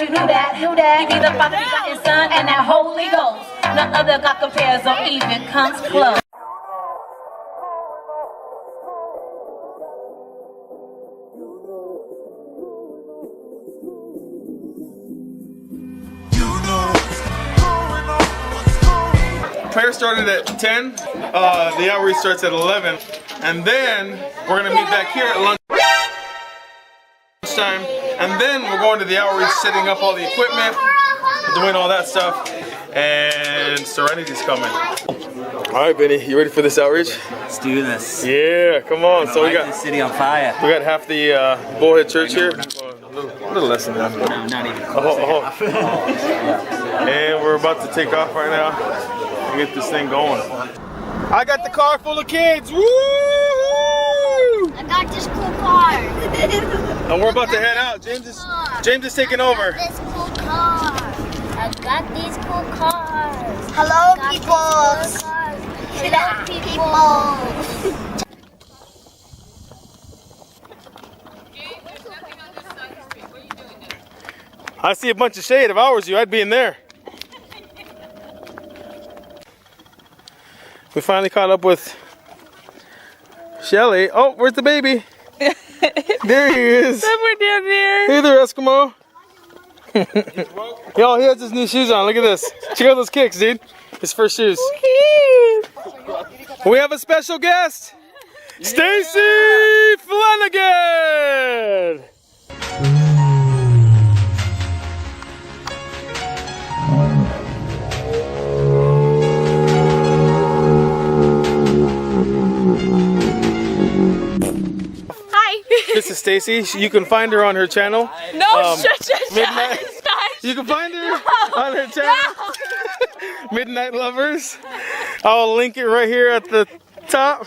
you knew that. You be the Father, begotten Son, and that Holy Ghost. No other God compares or even comes close. Prayer started at 10, the outreach starts at 11, and then we're going to meet back here at lunchtime, and then we're going to the outreach, setting up all the equipment, doing all that stuff, and Serenity's coming. Alright, Benny, you ready for this outreach? Let's do this. Yeah, come on. So we got the city on fire. We got half the Bullhead Church here. A little less than that. No, not even close. And we're about to take off right now and get this thing going. I got the car full of kids. Woo! I got this cool car. And we're about to head out. James is taking over. This cool car. I got these cool cars. Hello, people. Hello, people. I see a bunch of shade. If I was you, I'd be in there. We finally caught up with Shelly. Oh, where's the baby? There he is. Somewhere down there. Hey there, Eskimo. Yo, he has his new shoes on. Look at this. Check out those kicks, dude. His first shoes. We have a special guest. Yeah. Stacy Flanagan. This is Stacy. You can find her on her channel. No, Midnight. You can find her on her channel. Midnight Lovers. I'll link it right here at the top.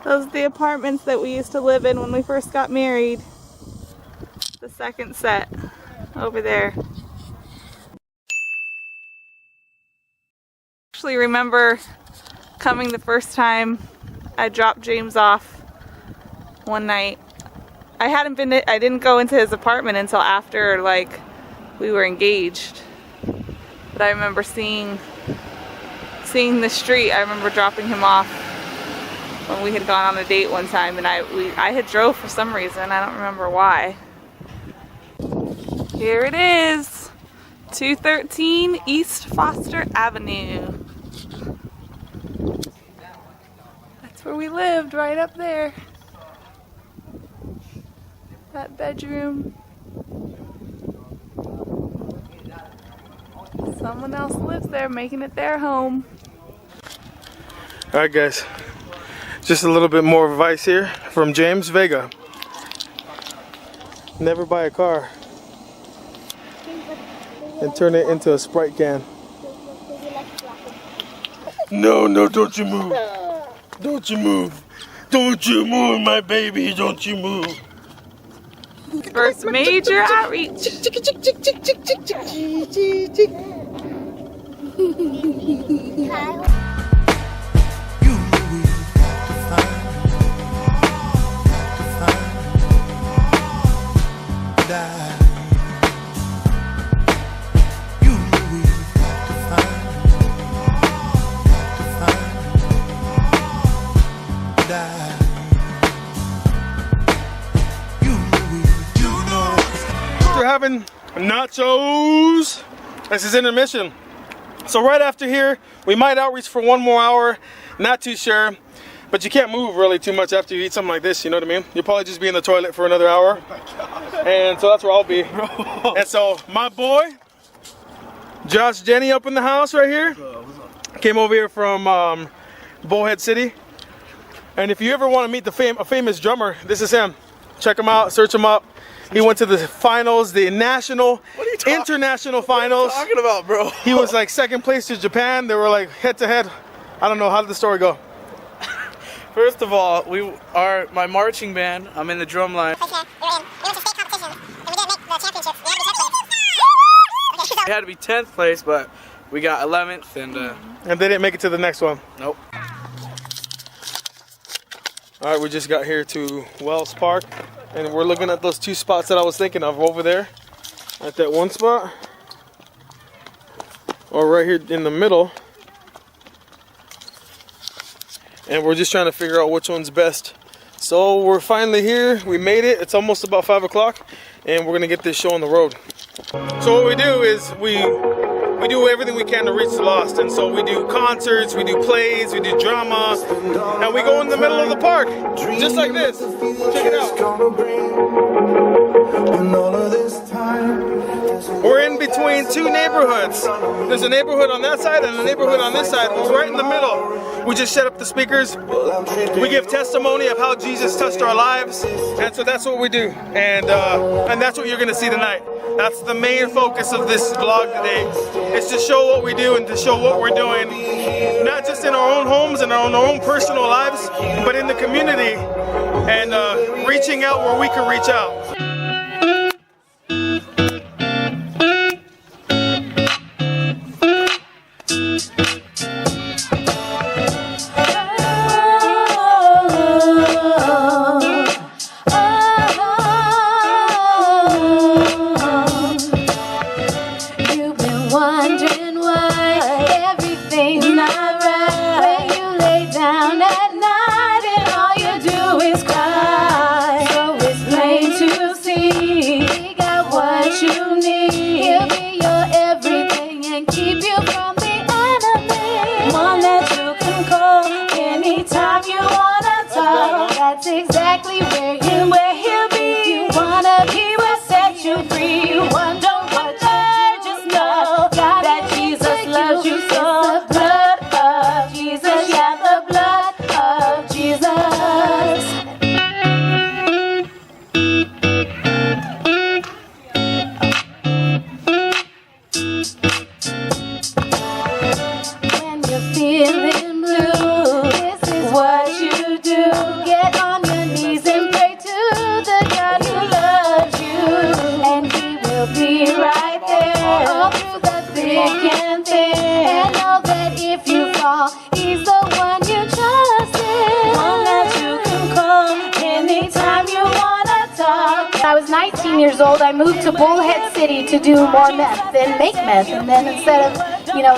Those are the apartments that we used to live in when we first got married. The second set over there. Actually remember coming the first time I dropped James off one night. I didn't go into his apartment until after like we were engaged. But I remember seeing the street. I remember dropping him off when we had gone on a date one time, and I had drove for some reason. I don't remember why. Here it is, 213 East Foster Avenue. That's where we lived, right up there. That bedroom. Someone else lives there, making it their home. Alright guys, just a little bit more advice here from James Vega. Never buy a car and turn it into a Sprite can. No, don't you move. Don't you move. Don't you move, my baby. Don't you move. First major outreach. We're having nachos. This is intermission. So right after here, we might outreach for one more hour. Not too sure. But you can't move really too much after you eat something like this, you know what I mean? You'll probably just be in the toilet for another hour. And so that's where I'll be. And so my boy, Josh Jenny up in the house right here. Came over here from Bullhead City. And if you ever want to meet a famous drummer, this is him. Check him out, search him up. He went to the finals, the national, international finals. What are you talking about, bro? He was like second place to Japan. They were like head to head. I don't know, how did the story go? First of all, we are my marching band. I'm in the drum line. Okay, you're in. We went to state competition, and we didn't make the championships. We had to be 10th place. We had to be 10th place, but we got 11th, and And they didn't make it to the next one. nope. All right, we just got here to Wells Park, and we're looking at those two spots that I was thinking of over there, at that one spot, or right here in the middle. And we're just trying to figure out which one's best. So we're finally here. We made it. It's almost about 5 o'clock, and we're gonna get this show on the road. So what we do is we do everything we can to reach the lost. And so we do concerts, we do plays, we do drama, and we go in the middle of the park, just like this. Check it out. We're in between two neighborhoods. There's a neighborhood on that side and a neighborhood on this side. We're right in the middle. We just set up the speakers. We give testimony of how Jesus touched our lives. And so that's what we do. And that's what you're gonna see tonight. That's the main focus of this vlog today. It's to show what we do and to show what we're doing, not just in our own homes and our own personal lives, but in the community, and reaching out where we can reach out. Wondering why everything's not right when you lay down at night and all you do is cry. So it's plain to see we got what you need. He'll be your everything and keep you from the enemy. One that you can call anytime you wanna talk. That's exactly where he'll be. You wanna be, he will set you free. You wonder what just know that Jesus loves you so. The blood of Jesus, yeah, the blood of Jesus. When you're feeling blue, this is what you do. Get on your knees and pray to the God who loves you, and he will be right there all through the thick and thin. And know that if you fall, he's the one you trust in. One that you can call anytime you wanna talk. When I was 19 years old, I moved to Bullhead City to do more meth and make meth. And then instead of,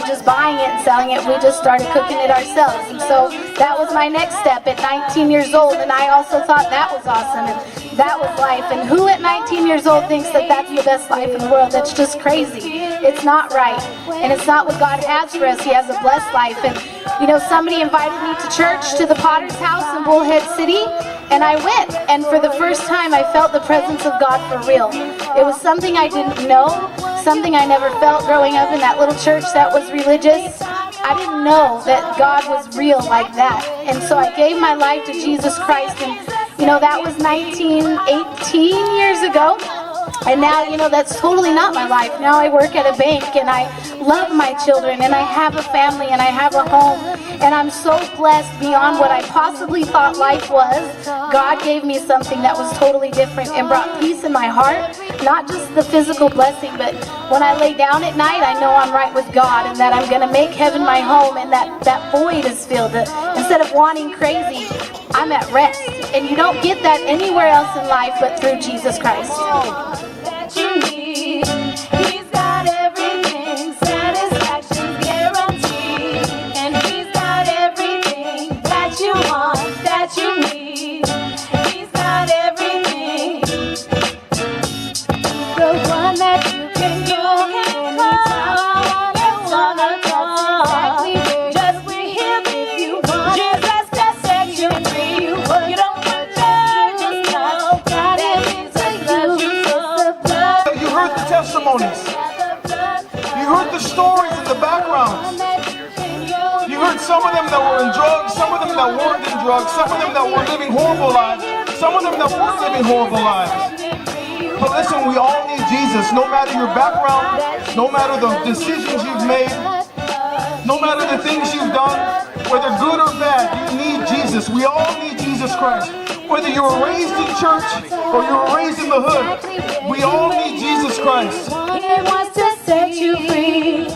just buying it and selling it, we just started cooking it ourselves. And so that was my next step at 19 years old. And I also thought that was awesome. And that was life. And who at 19 years old thinks that that's the best life in the world? That's just crazy. It's not right. And it's not what God has for us. He has a blessed life. And, somebody invited me to church, to the Potter's house in Bullhead City. And I went, and for the first time I felt the presence of God for real. It was something I didn't know, something I never felt growing up in that little church that was religious. I didn't know that God was real like that. And so I gave my life to Jesus Christ, and that was 18 years ago. And now, that's totally not my life. Now I work at a bank, and I love my children, and I have a family, and I have a home, and I'm so blessed beyond what I possibly thought life was. God gave me something that was totally different and brought peace in my heart, not just the physical blessing, but when I lay down at night, I know I'm right with God, and that I'm going to make heaven my home, and that void is filled. Instead of wanting crazy, I'm at rest, and you don't get that anywhere else in life but through Jesus Christ. That you need, he's got everything, satisfaction guaranteed, and he's got everything that you want, that you need. He's got everything, the one that you can call anytime you wanna talk. Just where he'll be, Jesus just set you free. You don't wonder, just know that Jesus loves you so. You heard the testimonies. You heard the stories in the background. You heard some of them that were in drugs, some of them that weren't in drugs, some of them that were living horrible lives, some of them that weren't living horrible lives. But listen, we all need Jesus. No matter your background, no matter the decisions you've made, no matter the things you've done, whether good or bad, you need Jesus. We all need Jesus Christ. Whether you were raised in church or you were raised in the hood, we all need Jesus Christ. He wants to set you free.